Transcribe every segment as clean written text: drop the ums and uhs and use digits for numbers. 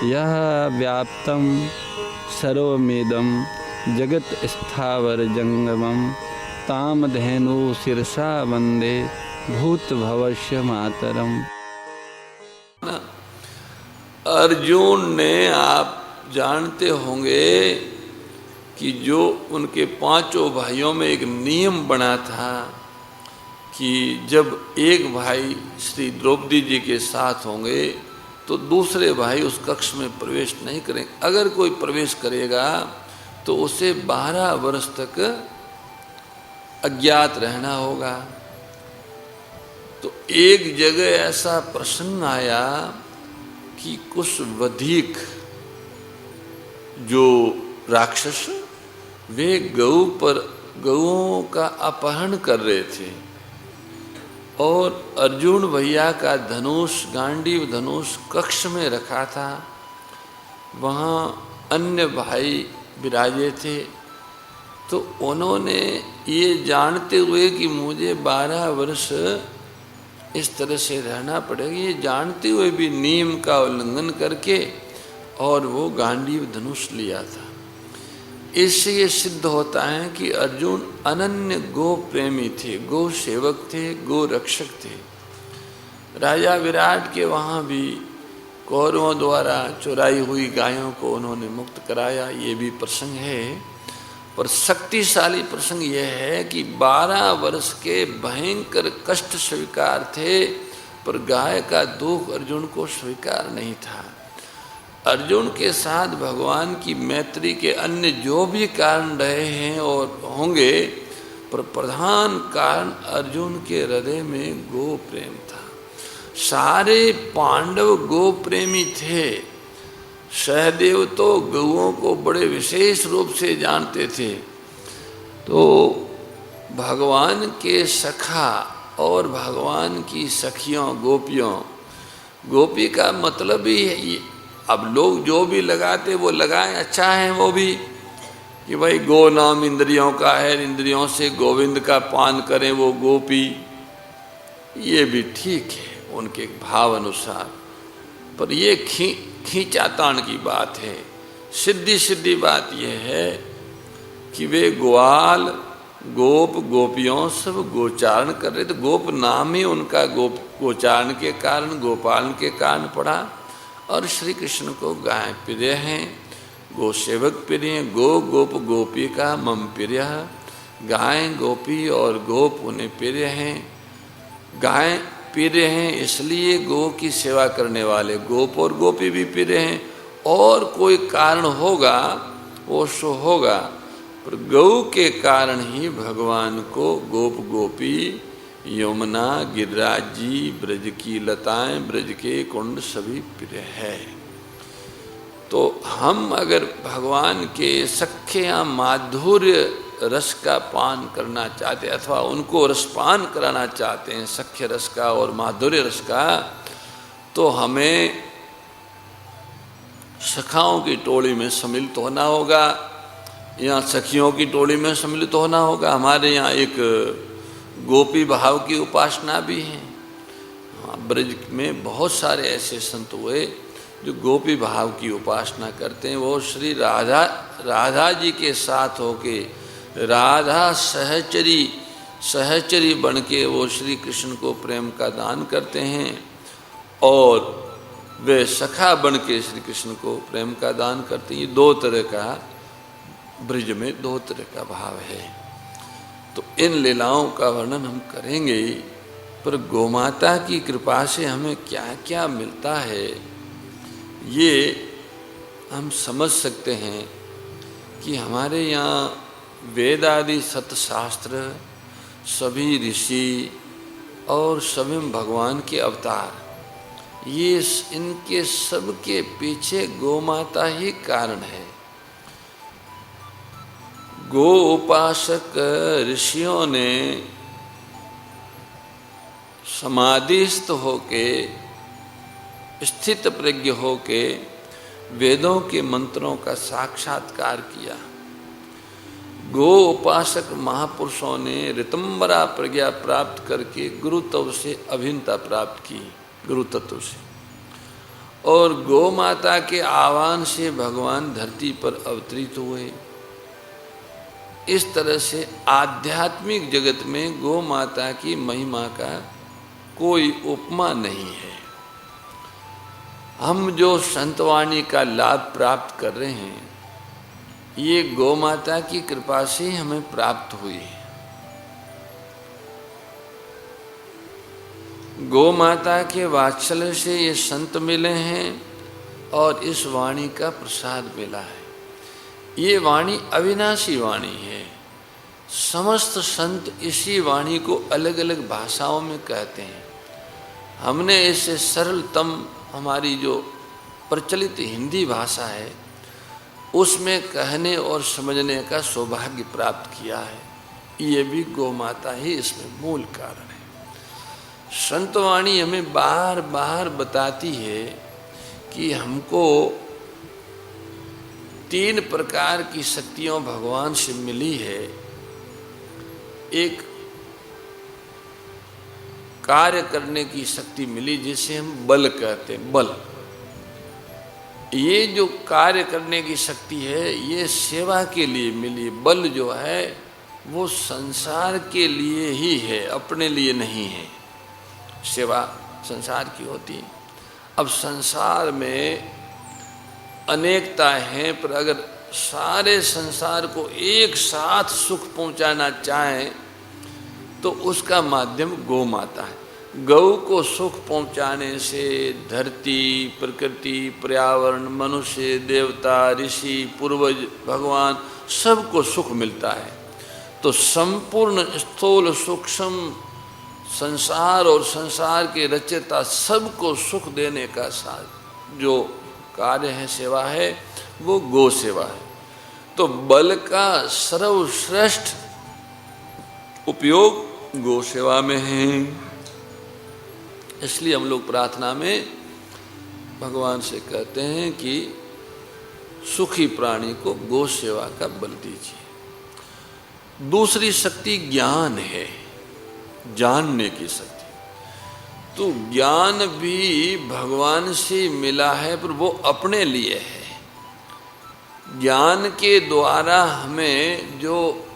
यह व्याप्तं सर्वमिदं जगत् स्थावर जंगमं तामधेनु शिरसा वंदे भूतभवस्य मातरम। अर्जुन ने, आप जानते होंगे कि जो उनके पांचों भाइयों में एक नियम बना था कि जब एक भाई श्री द्रौपदी जी के साथ होंगे तो दूसरे भाई उस कक्ष में प्रवेश नहीं करेंगे। अगर कोई प्रवेश करेगा तो उसे 12 वर्ष तक अज्ञात रहना होगा। तो एक जगह ऐसा प्रसंग आया कि कुछ वधिक जो राक्षस वे गौओं का अपहरण कर रहे थे और अर्जुन भैया का धनुष, गांडीव धनुष कक्ष में रखा था। वहाँ अन्य भाई विराजे थे। तो उन्होंने ये जानते हुए कि मुझे 12 वर्ष इस तरह से रहना पड़ेगा, ये जानते हुए भी नियम का उल्लंघन करके और वो गांडीव धनुष लिया था। इससे ये सिद्ध होता है कि अर्जुन अनन्य गो प्रेमी थे, गो सेवक थे, गो रक्षक थे। राजा विराट के वहाँ भी कौरवों द्वारा चुराई हुई गायों को उन्होंने मुक्त कराया, ये भी प्रसंग है। पर शक्तिशाली प्रसंग यह है कि 12 वर्ष के भयंकर कष्ट स्वीकार थे, पर गाय का दुख अर्जुन को स्वीकार नहीं था। अर्जुन के साथ भगवान की मैत्री के अन्य जो भी कारण रहे हैं और होंगे, पर प्रधान कारण अर्जुन के हृदय में गो प्रेम था। सारे पांडव गो प्रेमी थे। सहदेव तो गौओं को बड़े विशेष रूप से जानते थे। तो भगवान के सखा और भगवान की सखियों गोपियों, गोपी का मतलब ही है, अब लोग जो भी लगाते वो लगाएं, अच्छा है वो भी कि भाई गो नाम इंद्रियों का है, इंद्रियों से गोविंद का पान करें वो गोपी, ये भी ठीक है उनके भाव अनुसार। पर ये खींचातान की बात है। सिद्धि बात यह है कि वे ग्वाल गोप गोपियों सब गोचारण कर रहे थे। गोप नाम ही उनका गोचारण के कारण, गोपालन के कारण पड़ा। और श्री कृष्ण को गाय प्रिय हैं, गो सेवक प्रिय हैं। गो गोप गोपी का मम प्रिय, गाय गोपी और गोप उन्हें प्रिय हैं। गाय प्रिय हैं इसलिए गो की सेवा करने वाले गोप और गोपी भी प्रिय हैं। और कोई कारण होगा वो सो होगा, पर गौ के कारण ही भगवान को गोप गोपी, यमुना, गिरिराज जी, ब्रज की लताएं, ब्रज के कुंड सभी प्रिय है। तो हम अगर भगवान के सख्य या माधुर्य रस का पान करना चाहते अथवा उनको रसपान कराना चाहते हैं, सख्य रस का और माधुर्य रस का, तो हमें सखाओं की टोली में सम्मिलित होना होगा या सखियों की टोली में सम्मिलित होना होगा। हमारे यहाँ एक गोपी भाव की उपासना भी है। ब्रज में बहुत सारे ऐसे संत हुए जो गोपी भाव की उपासना करते हैं। वो श्री राधा जी के साथ होके राधा सहचरी बन के वो श्री कृष्ण को प्रेम का दान करते हैं और वे सखा बन के श्री कृष्ण को प्रेम का दान करते हैं। ये दो तरह का ब्रज में दो तरह का भाव है। तो इन लीलाओं का वर्णन हम करेंगे, पर गोमाता की कृपा से हमें क्या क्या मिलता है ये हम समझ सकते हैं कि हमारे यहाँ वेद आदि सतशास्त्र, सभी ऋषि और सभी भगवान के अवतार, ये इनके सब के पीछे गोमाता ही कारण है। गो उपासक ऋषियों ने समाधिस्थ होके, स्थित प्रज्ञ होके वेदों के मंत्रों का साक्षात्कार किया। गो उपासक महापुरुषों ने ऋतंबरा प्रज्ञा प्राप्त करके गुरु तत्व से अभिन्नता प्राप्त की, गुरु तत्व से। और गौ माता के आह्वान से भगवान धरती पर अवतरित हुए। इस तरह से आध्यात्मिक जगत में गौ माता की महिमा का कोई उपमा नहीं है। हम जो संतवाणी का लाभ प्राप्त कर रहे हैं, ये गौ माता की कृपा से ही हमें प्राप्त हुई है। गौ माता के वात्सल्य से ये संत मिले हैं और इस वाणी का प्रसाद मिला है। ये वाणी अविनाशी वाणी है। समस्त संत इसी वाणी को अलग अलग भाषाओं में कहते हैं। हमने इससे सरलतम हमारी जो प्रचलित हिंदी भाषा है उसमें कहने और समझने का सौभाग्य प्राप्त किया है। ये भी गौ माता ही इसमें मूल कारण है। संतवाणी हमें बार बार बताती है कि हमको 3 प्रकार की शक्तियां भगवान से मिली है। एक कार्य करने की शक्ति मिली जिसे हम बल कहते हैं, बल। ये जो कार्य करने की शक्ति है ये सेवा के लिए मिली। बल जो है वो संसार के लिए ही है, अपने लिए नहीं है। सेवा संसार की होती है। अब संसार में अनेकता है, पर अगर सारे संसार को एक साथ सुख पहुंचाना चाहें तो उसका माध्यम गौ माता है। गौ को सुख पहुंचाने से धरती, प्रकृति, पर्यावरण, मनुष्य, देवता, ऋषि, पूर्वज, भगवान सबको सुख मिलता है। तो संपूर्ण स्थूल सूक्ष्म संसार और संसार के रचयिता सबको सुख देने का जो कार्य है, सेवा है, वो गौ सेवा है। तो बल का सर्वश्रेष्ठ उपयोग गौ सेवा में है। इसलिए हम लोग प्रार्थना में भगवान से कहते हैं कि सुखी प्राणी को गौ सेवा का बल दीजिए। दूसरी शक्ति ज्ञान है, जानने की शक्ति। तो ज्ञान भी भगवान से मिला है, पर वो अपने लिए है। ज्ञान के द्वारा हमें जो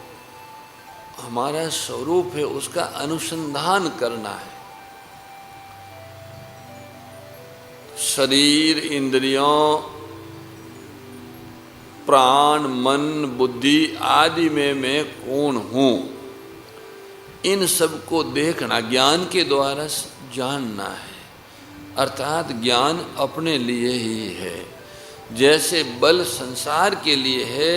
हमारा स्वरूप है उसका अनुसंधान करना है। शरीर, इंद्रियों, प्राण, मन, बुद्धि आदि में मैं कौन हूँ, इन सब को देखना, ज्ञान के द्वारा जानना है। अर्थात ज्ञान अपने लिए ही है। जैसे बल संसार के लिए है,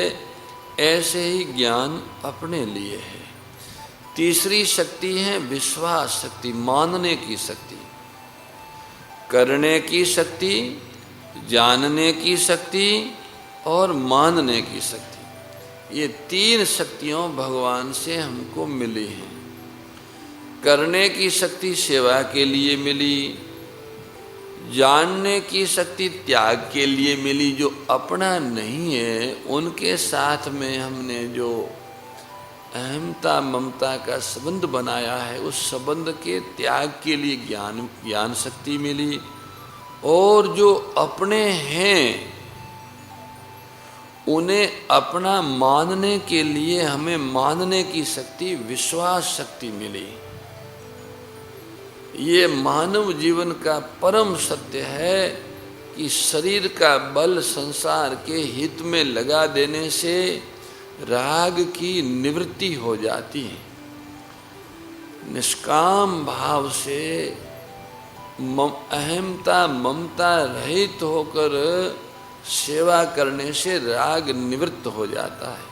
ऐसे ही ज्ञान अपने लिए है। तीसरी शक्ति है विश्वास शक्ति, मानने की शक्ति, करने की शक्ति, जानने की शक्ति और मानने की शक्ति। ये 3 शक्तियां भगवान से हमको मिली हैं। करने की शक्ति सेवा के लिए मिली, जानने की शक्ति त्याग के लिए मिली। जो अपना नहीं है उनके साथ में हमने जो अहमता ममता का संबंध बनाया है, उस संबंध के त्याग के लिए ज्ञान शक्ति मिली। और जो अपने हैं उन्हें अपना मानने के लिए हमें मानने की शक्ति, विश्वास शक्ति मिली। ये मानव जीवन का परम सत्य है कि शरीर का बल संसार के हित में लगा देने से राग की निवृत्ति हो जाती है। निष्काम भाव से अहमता ममता रहित होकर सेवा करने से राग निवृत्त हो जाता है।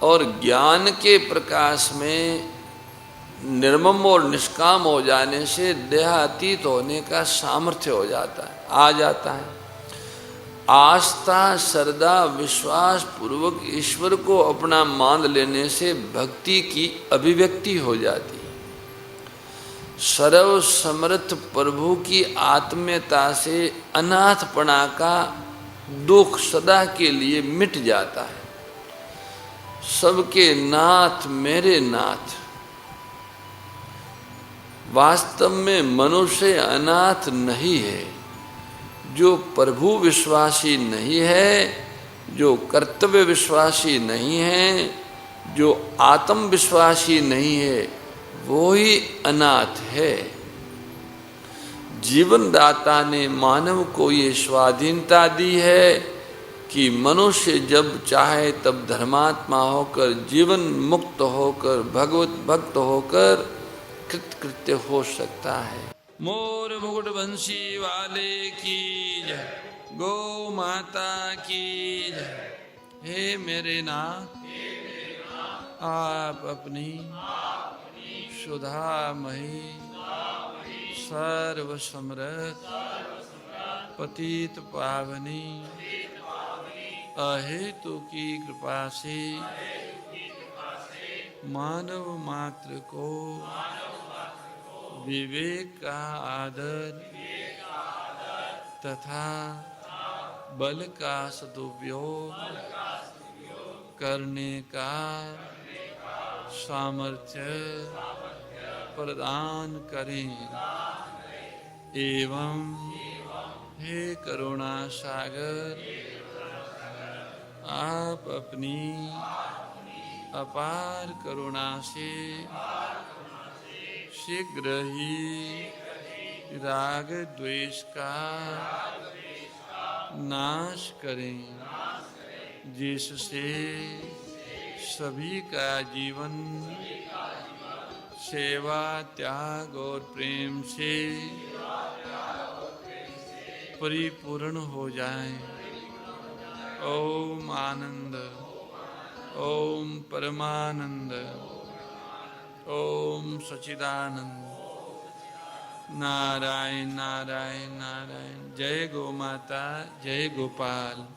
और ज्ञान के प्रकाश में निर्मम और निष्काम हो जाने से देहातीत होने का सामर्थ्य हो जाता है, आ जाता है। आस्था, श्रद्धा, विश्वास पूर्वक ईश्वर को अपना मान लेने से भक्ति की अभिव्यक्ति हो जाती है। सर्व समर्थ प्रभु की आत्मीयता से अनाथपना का दुख सदा के लिए मिट जाता है। सबके नाथ मेरे नाथ। वास्तव में मनुष्य अनाथ नहीं है। जो प्रभु विश्वासी नहीं है, जो कर्तव्य विश्वासी नहीं है, जो आत्म विश्वासी नहीं है, वो ही अनाथ है। जीवन दाता ने मानव को ये स्वाधीनता दी है कि मनुष्य जब चाहे तब धर्मात्मा होकर, जीवन मुक्त होकर, भगवत भक्त होकर कृतकृत्य हो सकता है। मोर मुकुट बंसी वाले की जय, गौ माता की जय। हे मेरे नाथ, आप अपनी सुधामयी सर्व समृद्ध पतित पावनी अहेतु की कृपा से मानव मात्र को विवेक का आदर तथा बल का सदुपयोग करने का सामर्थ्य प्रदान करें एवं हे करुणा सागर, आप अपनी अपार करुणा से शीघ्र ही राग द्वेष का नाश करें, जिससे सभी का जीवन सेवा, त्याग और प्रेम से परिपूर्ण हो जाए। ओम आनंद, ओम परमानंद, ओम सच्चिदानंद। नारायण नारायण नारायण। जय गो माता, जय गोपाल।